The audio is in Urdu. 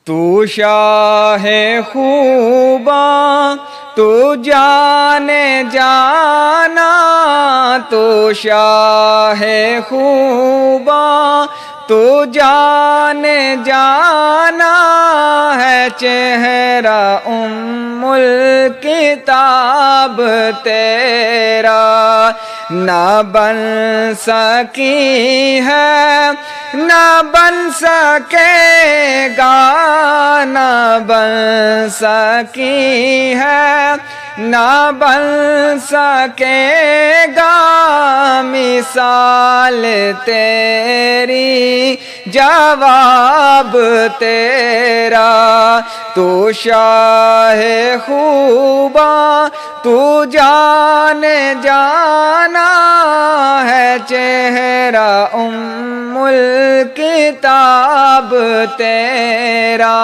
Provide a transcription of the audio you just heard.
تو شاہ خوباں تو جانے جانا، تو شاہ خوباں تو جانے جانا ہے، چہرہ الکتاب تیرا نہ بن سکی ہے، نہ بن سکے گا، نہ بن سکی ہے، نہ بن سکے گا مثال تیری، جواب تیرا۔ تو شاہ خوباں تو جانے جانا ہے، چہرہ الکتاب تیرا۔